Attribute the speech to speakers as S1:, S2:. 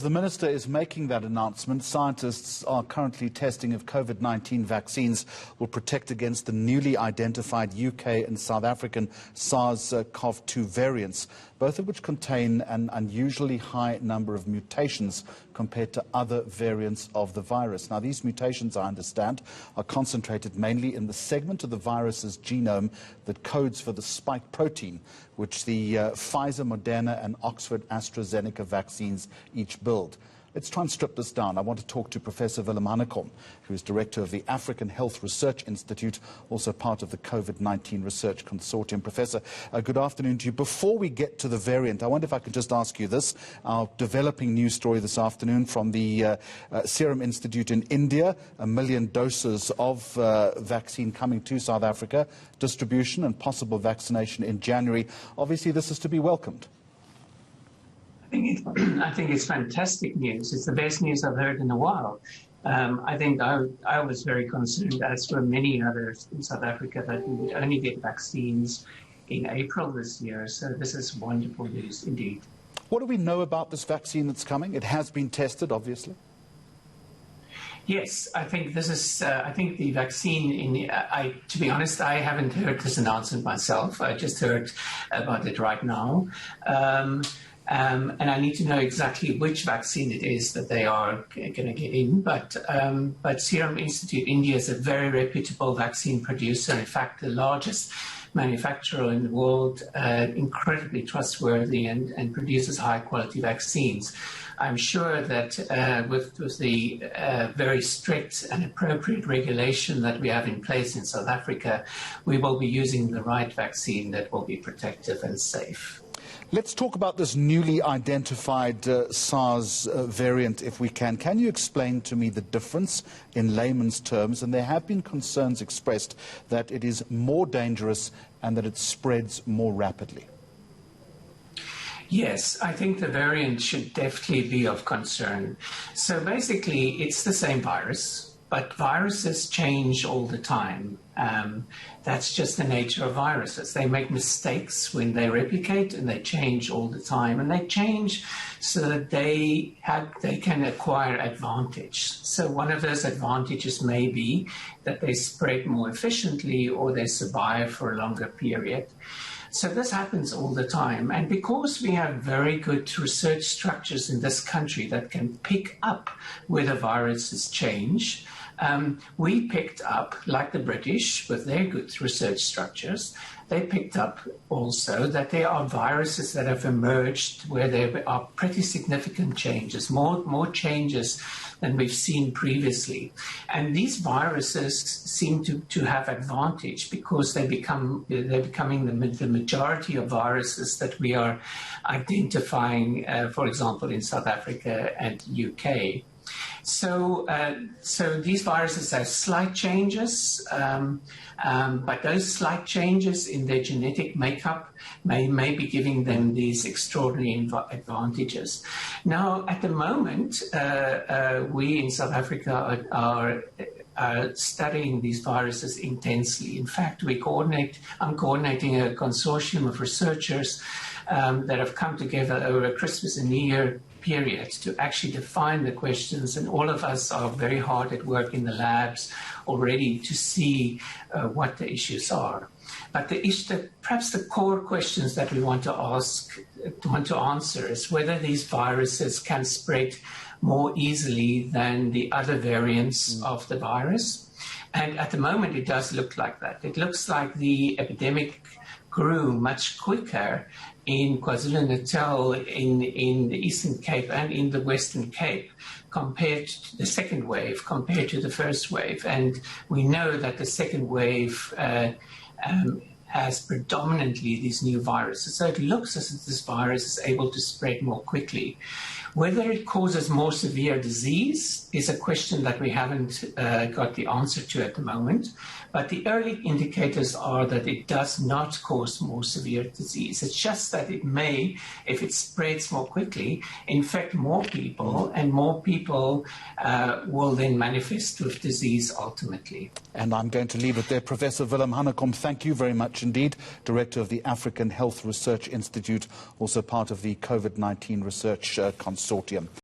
S1: The Minister is making that announcement. Scientists are currently testing if COVID-19 vaccines will protect against the newly identified UK and South African SARS-CoV-2 variants, both of which contain an unusually high number of mutations compared to other variants of the virus. Now, these mutations, I understand, are concentrated mainly in the segment of the virus's genome that codes for the spike protein, which the Pfizer, Moderna and Oxford AstraZeneca vaccines each build. Let's try and strip this down. I want to talk to Professor Willem Hanekom, who is director of the African Health Research Institute, also part of the Covid-19 Research Consortium. Professor, good afternoon to you. Before we get to the variant, I wonder if I could just ask you this. Our developing news story this afternoon from the Serum Institute in India, 1 million doses of vaccine coming to South Africa, distribution and vaccination in January. Obviously, this is to be welcomed.
S2: I think it's fantastic news. It's the best news I've heard in a while. I think I was very concerned, as were many others in South Africa, that we would only get vaccines in April this year. So this is wonderful news indeed.
S1: What do we know about this vaccine that's coming? It has been tested, obviously.
S2: Yes, I think this is. I think the vaccine. To be honest, I haven't heard this announcement myself. I just heard about it right now. And I need to know exactly which vaccine it is that they are going to get in. But Serum Institute India is a very reputable vaccine producer. In fact, the largest manufacturer in the world, incredibly trustworthy and produces high-quality vaccines. I'm sure that with the very strict and appropriate regulation that we have in place in South Africa, we will be using the right vaccine that will be protective and safe.
S1: Let's talk about this newly identified SARS variant, if we can. Can you explain to me the difference in layman's terms? And there have been concerns expressed that it is more dangerous and that it spreads more rapidly.
S2: Yes, I think the variant should definitely be of concern. So basically, it's the same virus, but viruses change all the time. That's just the nature of viruses. They make mistakes when they replicate, and they change all the time. And they change so that they can acquire advantage. So one of those advantages may be that they spread more efficiently or they survive for a longer period. So this happens all the time. And because we have very good research structures in this country that can pick up whether viruses change, we picked up, like the British, with their good research structures, they picked up also that there are viruses that have emerged where there are pretty significant changes, more changes than we've seen previously. And these viruses seem to have advantage because they're becoming the majority of viruses that we are identifying, for example, in South Africa and UK. So these viruses have slight changes, but those slight changes in their genetic makeup may be giving them these extraordinary advantages. Now, at the moment, we in South Africa are studying these viruses intensely. In fact, I'm coordinating a consortium of researchers that have come together over a Christmas and New Year period to actually define the questions, and all of us are very hard at work in the labs already to see what the issues are. But perhaps the core questions that we want to answer is whether these viruses can spread more easily than the other variants of the virus. And at the moment, it does look like that. It looks like the epidemic grew much quicker in KwaZulu-Natal, in the Eastern Cape and in the Western Cape compared to the second wave, compared to the first wave. And we know that the second wave has predominantly these new viruses. So it looks as if this virus is able to spread more quickly. Whether it causes more severe disease is a question that we haven't got the answer to at the moment. But the early indicators are that it does not cause more severe disease. It's just that it may, if it spreads more quickly, infect more people, and more people will then manifest with disease ultimately.
S1: And I'm going to leave it there. Professor Willem Hanekom, thank you very much indeed. Director of the African Health Research Institute, also part of the Covid-19 Research Consortium.